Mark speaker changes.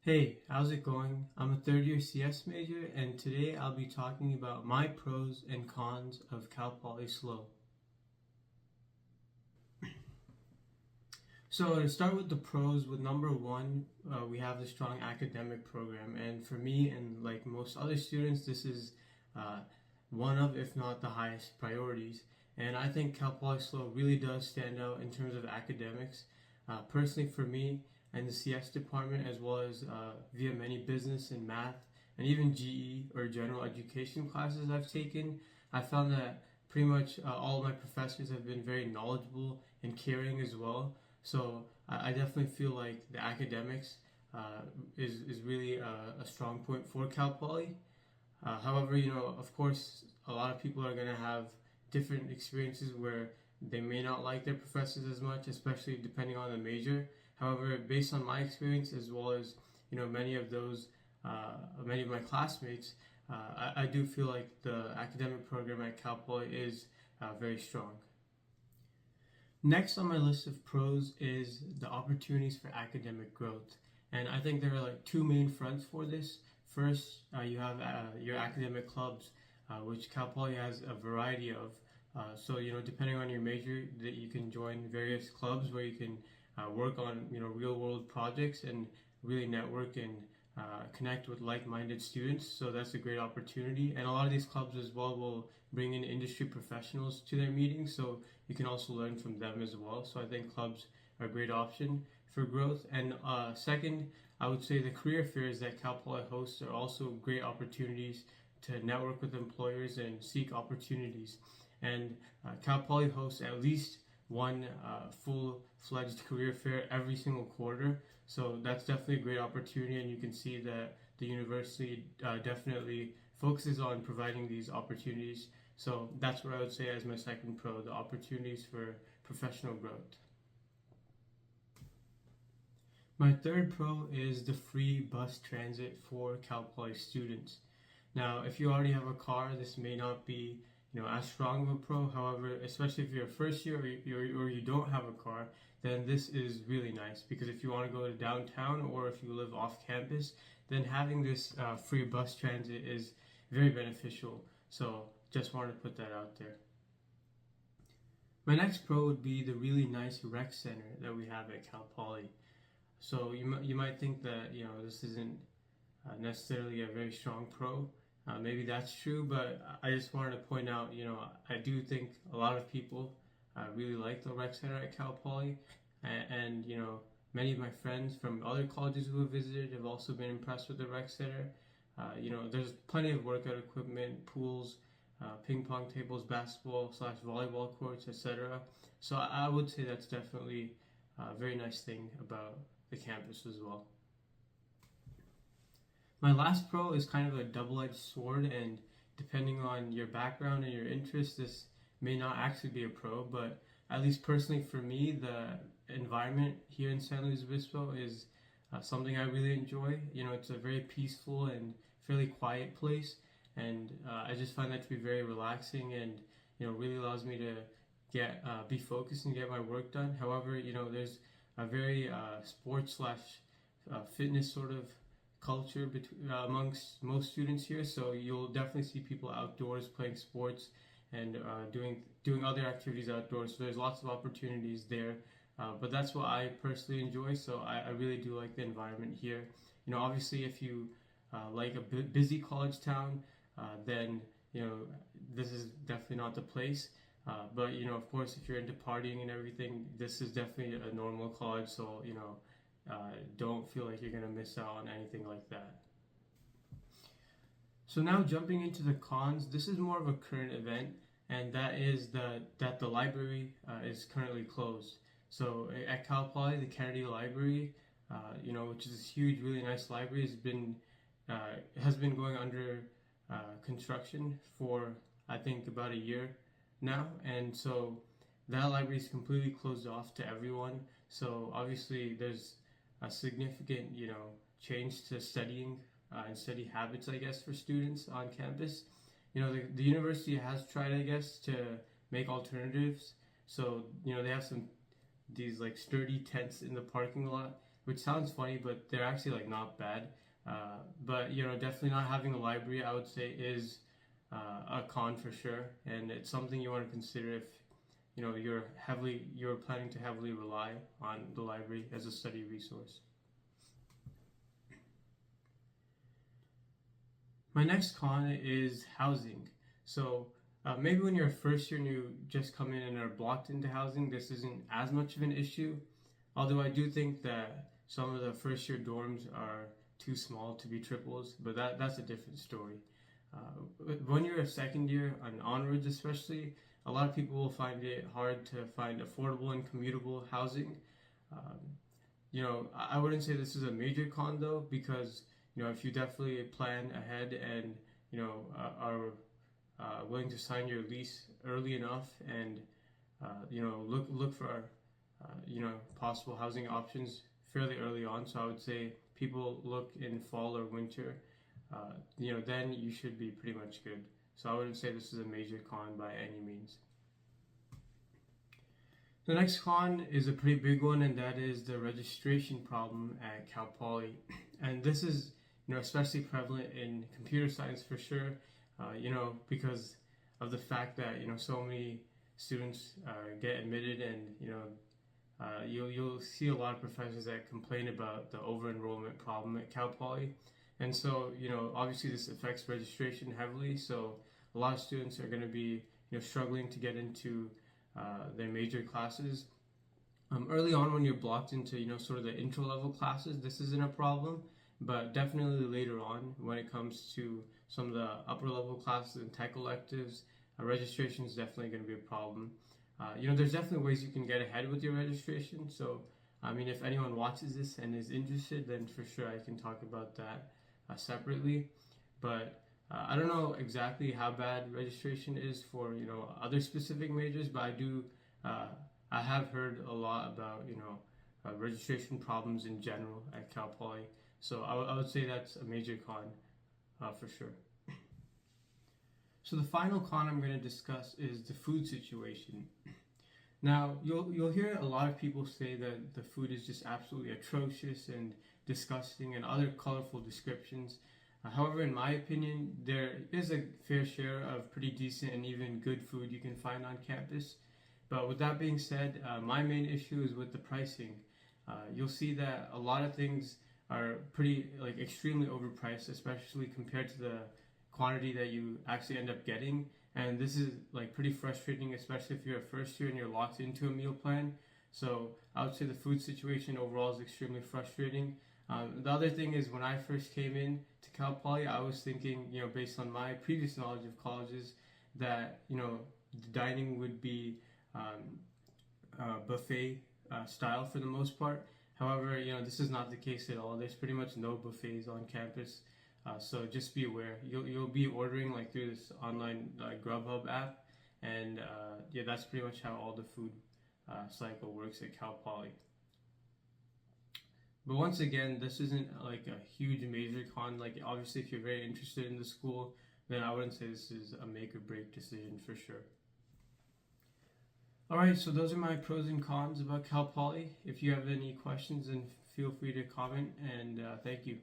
Speaker 1: Hey, how's it going? I'm a third year CS major, and today I'll be talking about my pros and cons of Cal Poly SLO. So to start with the pros, with number one, we have the strong academic program, and for me and like most other students, this is uh, one of, if not the highest priorities. And I think Cal Poly SLO really does stand out in terms of academics. Personally, for me and the CS department, as well as via many business and math and even GE or general education classes I've taken, I found that pretty much all of my professors have been very knowledgeable and caring as well. So I definitely feel like the academics uh, is really a strong point for Cal Poly. However, of course, a lot of people are going to have different experiences where they may not like their professors as much, especially depending on the major. However, based on my experience as well as many of my classmates, I do feel like the academic program at Cal Poly is very strong. Next on my list of pros is the opportunities for academic growth. And I think there are like two main fronts for this. First, you have your academic clubs, which Cal Poly has a variety of. So, depending on your major, that you can join various clubs where you can work on, real world projects and really network and connect with like-minded students. So that's a great opportunity. And a lot of these clubs as well will bring in industry professionals to their meetings, so you can also learn from them as well. So I think clubs are a great option for growth. And second, I would say the career fairs that Cal Poly hosts are also great opportunities to network with employers and seek opportunities. And Cal Poly hosts at least one full-fledged career fair every single quarter. So that's definitely a great opportunity, and you can see that the university definitely focuses on providing these opportunities. So that's what I would say as my second pro, the opportunities for professional growth. My third pro is the free bus transit for Cal Poly students. Now, if you already have a car, this may not be as strong of a pro. However, especially if you're a first year or you don't have a car, then this is really nice because if you want to go to downtown or if you live off campus, then having this free bus transit is very beneficial. So just wanted to put that out there. My next pro would be the really nice rec center that we have at Cal Poly. So you might think that this isn't necessarily a very strong pro. Maybe that's true, but I just wanted to point out, I do think a lot of people really like the rec center at Cal Poly, and many of my friends from other colleges who have visited have also been impressed with the rec center. There's plenty of workout equipment, pools, ping pong tables, basketball slash volleyball courts, etc. So I would say that's definitely a very nice thing about the campus as well. My last pro is kind of a double-edged sword, and depending on your background and your interests, this may not actually be a pro, but at least personally for me, the environment here in San Luis Obispo is something I really enjoy. It's a very peaceful and fairly quiet place, and I just find that to be very relaxing and really allows me to be focused and get my work done. However, there's a very sports slash fitness sort of culture amongst most students here. So you'll definitely see people outdoors playing sports and doing other activities outdoors. So there's lots of opportunities there. But that's what I personally enjoy. So I really do like the environment here. Obviously, if you like a busy college town, then this is definitely not the place. But of course, if you're into partying and everything, this is definitely a normal college. So don't feel like you're going to miss out on anything like that. So now jumping into the cons, this is more of a current event, and that is that the library is currently closed. So at Cal Poly, the Kennedy Library, which is this huge, really nice library, has been going under construction for I think about a year now, and so that library is completely closed off to everyone. So obviously, there's a significant, change to studying and study habits, I guess, for students on campus. The university has tried, I guess, to make alternatives. So, they have these like sturdy tents in the parking lot, which sounds funny, but they're actually like not bad. But you know, definitely not having a library, I would say, is a con for sure, and it's something you want to consider if you know you're planning to heavily rely on the library as a study resource. My next con is housing. So maybe when you're a first year and you just come in and are blocked into housing, this isn't as much of an issue. Although I do think that some of the first year dorms are too small to be triples, but that's a different story. When you're a second year and onwards, especially, a lot of people will find it hard to find affordable and commutable housing. Um, you know, I wouldn't say this is a major con though, because you know if you definitely plan ahead and you know are willing to sign your lease early enough and you know look for you know possible housing options fairly early on. So I would say people look in fall or winter. You know, then you should be pretty much good. So I wouldn't say this is a major con by any means. The next con is a pretty big one, and that is the registration problem at Cal Poly. And this is, you know, especially prevalent in computer science for sure. You know, because of the fact that you know so many students get admitted, and you know you'll see a lot of professors that complain about the over enrollment problem at Cal Poly. And so, you know, obviously this affects registration heavily. So a lot of students are going to be, you know, struggling to get into their major classes. Early on, when you're blocked into, you know, sort of the intro level classes, this isn't a problem. But definitely later on, when it comes to some of the upper level classes and tech electives, registration is definitely going to be a problem. You know, there's definitely ways you can get ahead with your registration. So, I mean, if anyone watches this and is interested, then for sure I can talk about that separately. But I don't know exactly how bad registration is for you know other specific majors, but I have heard a lot about you know registration problems in general at Cal Poly. So I would say that's a major con for sure. So the final con I'm going to discuss is the food situation. Now you'll hear a lot of people say that the food is just absolutely atrocious and disgusting and other colorful descriptions. However, in my opinion, there is a fair share of pretty decent and even good food you can find on campus. But with that being said, my main issue is with the pricing. You'll see that a lot of things are pretty like extremely overpriced, especially compared to the quantity that you actually end up getting. And this is like pretty frustrating, especially if you're a first year and you're locked into a meal plan. So I would say the food situation overall is extremely frustrating. The other thing is when I first came in to Cal Poly, I was thinking, you know, based on my previous knowledge of colleges, that you know the dining would be buffet style for the most part. However, you know this is not the case at all. There's pretty much no buffets on campus, so just be aware. You'll be ordering like through this online Grubhub app, and yeah, that's pretty much how all the food cycle works at Cal Poly. But once again, this isn't like a huge major con. Like obviously, if you're very interested in the school, then I wouldn't say this is a make or break decision for sure. Alright, so those are my pros and cons about Cal Poly. If you have any questions, then feel free to comment, and thank you.